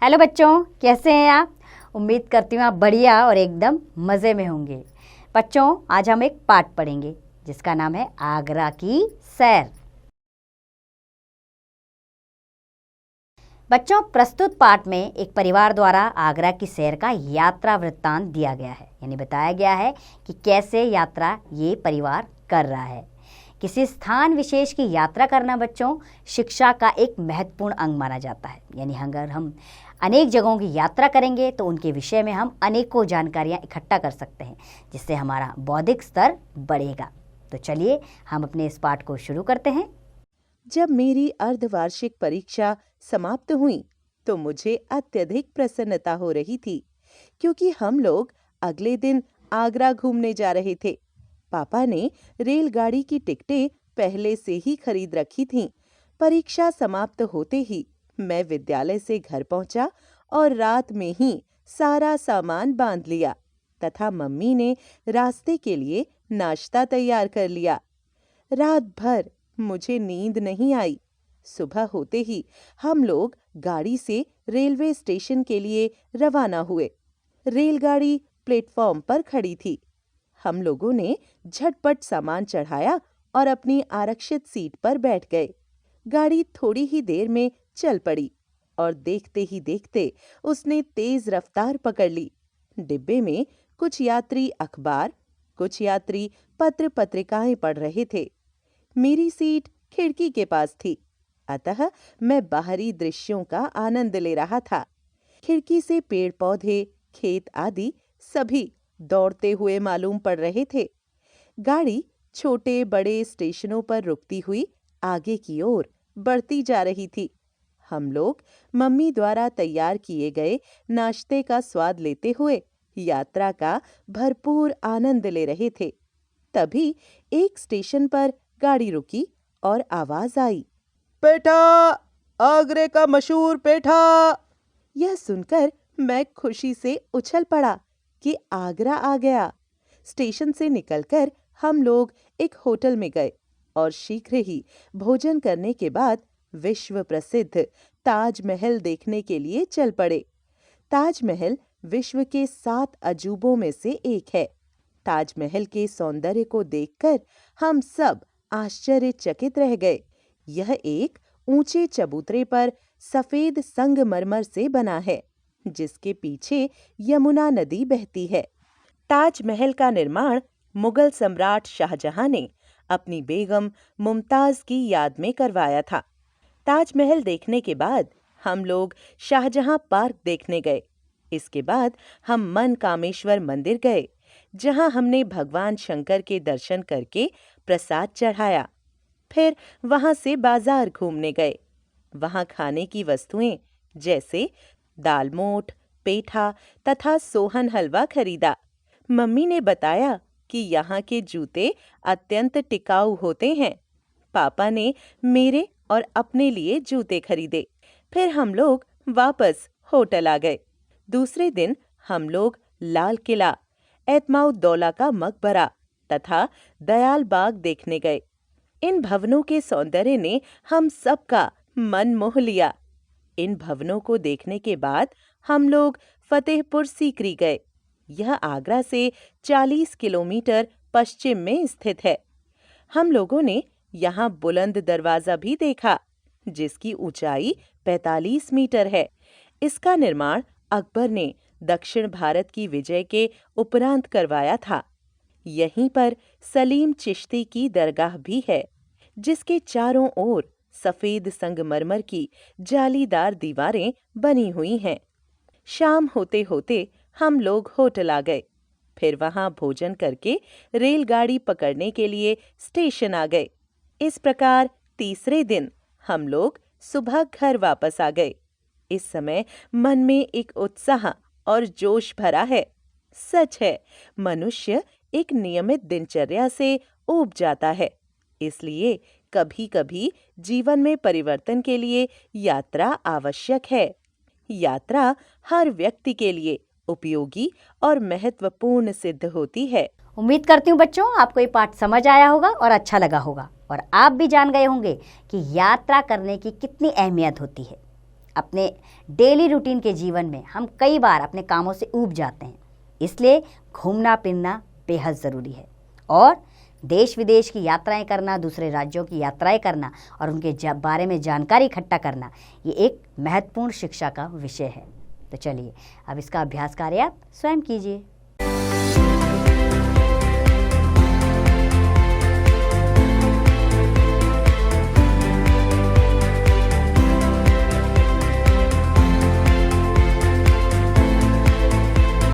Hello बच्चों, कैसे हैं आप। उम्मीद करती हूँ आप बढ़िया और एकदम मज़े में होंगे। बच्चों, आज हम एक पाठ पढ़ेंगे जिसका नाम है आगरा की सैर। बच्चों, प्रस्तुत पाठ में एक परिवार द्वारा आगरा की सैर का यात्रा वृत्तांत दिया गया है, यानी बताया गया है कि कैसे यात्रा ये परिवार कर रहा है। किसी स्थान विशेष की यात्रा करना बच्चों शिक्षा का एक महत्वपूर्ण अंग माना जाता है। यानी अगर हम अनेक जगहों की यात्रा करेंगे तो उनके विषय में हम अनेकों जानकारियाँ इकट्ठा कर सकते हैं, जिससे हमारा बौद्धिक स्तर बढ़ेगा। तो चलिए हम अपने इस पाठ को शुरू करते हैं। जब मेरी अर्धवार्षिक परीक्षा समाप्त हुई तो मुझे अत्यधिक प्रसन्नता हो रही थी, क्योंकि हम लोग अगले दिन आगरा घूमने जा रहे थे। पापा ने रेलगाड़ी की टिकटें पहले से ही खरीद रखी थीं। परीक्षा समाप्त होते ही मैं विद्यालय से घर पहुंचा और रात में ही सारा सामान बांध लिया तथा मम्मी ने रास्ते के लिए नाश्ता तैयार कर लिया। रात भर मुझे नींद नहीं आई। सुबह होते ही हम लोग गाड़ी से रेलवे स्टेशन के लिए रवाना हुए। रेलगाड़ी प्लेटफॉर्म पर खड़ी थी। हम लोगों ने झटपट सामान चढ़ाया और अपनी आरक्षित सीट पर बैठ गए। गाड़ी थोड़ी ही देर में चल पड़ी और देखते ही देखते उसने तेज रफ्तार पकड़ ली। डिब्बे में कुछ यात्री अखबार, कुछ यात्री पत्र पत्रिकाएं पढ़ रहे थे। मेरी सीट खिड़की के पास थी, अतः मैं बाहरी दृश्यों का आनंद ले रहा था। खिड़की से पेड़ पौधे, खेत आदि सभी दौड़ते हुए मालूम पड़ रहे थे। गाड़ी छोटे बड़े स्टेशनों पर रुकती हुई आगे की ओर बढ़ती जा रही थी। हम लोग मम्मी द्वारा तैयार किए गए नाश्ते का स्वाद लेते हुए यात्रा का भरपूर आनंद ले रहे थे। तभी एक स्टेशन पर गाड़ी रुकी और आवाज आई, पेठा, आगरे का मशहूर पेठा। यह सुनकर मैं खुशी से उछल पड़ा कि आगरा आ गया। स्टेशन से निकलकर हम लोग एक होटल में गए और शीघ्र ही भोजन करने के बाद विश्व प्रसिद्ध ताजमहल देखने के लिए चल पड़े। ताजमहल विश्व के 7 अजूबों में से एक है। ताजमहल के सौंदर्य को देखकर हम सब आश्चर्यचकित रह गए। यह एक ऊंचे चबूतरे पर सफेद संगमरमर से बना है, जिसके पीछे यमुना नदी बहती है। ताजमहल का निर्माण मुगल सम्राट शाहजहां ने अपनी बेगम मुमताज की याद में करवाया था। ताजमहल देखने के बाद हम लोग शाहजहां पार्क देखने गए। इसके बाद हम मनकामेश्वर मंदिर गए, जहां हमने भगवान शंकर के दर्शन करके प्रसाद चढ़ाया। फिर वहां से बाजार घूमने गए। वहां खाने की वस्तुएं जैसे दालमोठ, पेठा तथा सोहन हलवा खरीदा। मम्मी ने बताया कि यहाँ के जूते अत्यंत टिकाऊ होते हैं। पापा ने मेरे और अपने लिए जूते खरीदे। फिर हम लोग वापस होटल आ गए। दूसरे दिन हम लोग लाल किला, एतमाउद्दौला का मकबरा तथा दयाल बाग देखने गए। इन भवनों के सौंदर्य ने हम सबका मन मोह लिया। इन भवनों को देखने के बाद हम लोग फतेहपुर सीकरी गए। यह आगरा से 40 किलोमीटर पश्चिम में स्थित है। हम लोगों ने यहाँ बुलंद दरवाजा भी देखा, जिसकी ऊंचाई 45 मीटर है। इसका निर्माण अकबर ने दक्षिण भारत की विजय के उपरांत करवाया था। यहीं पर सलीम चिश्ती की दरगाह भी है, जिसके चारों ओर सफेद संगमरमर की जालीदार दीवारें बनी हुई हैं। शाम होते होते हम लोग होटल आ गए। फिर वहां भोजन करके रेलगाड़ी पकड़ने के लिए स्टेशन आ गए। इस प्रकार तीसरे दिन हम लोग सुबह घर वापस आ गए। इस समय मन में एक उत्साह और जोश भरा है। सच है, मनुष्य एक नियमित दिनचर्या से ऊब जाता है। इसलिए कभी-कभी जीवन में परिवर्तन के लिए यात्रा आवश्यक है। यात्रा हर व्यक्ति के लिए उपयोगी और महत्वपूर्ण सिद्ध होती है। उम्मीद करती हूँ बच्चों आपको ये पाठ समझ आया होगा और अच्छा लगा होगा, और आप भी जान गए होंगे कि यात्रा करने की कितनी अहमियत होती है। अपने डेली रूटीन के जीवन में हम कई बार अपने कामों से ऊब जाते हैं, इसलिए घूमना फिरना बेहद ज़रूरी है। और देश विदेश की यात्राएं करना, दूसरे राज्यों की यात्राएं करना और उनके बारे में जानकारी इकट्ठा करना, ये एक महत्वपूर्ण शिक्षा का विषय है। तो चलिए अब इसका अभ्यास कार्य आप स्वयं कीजिए।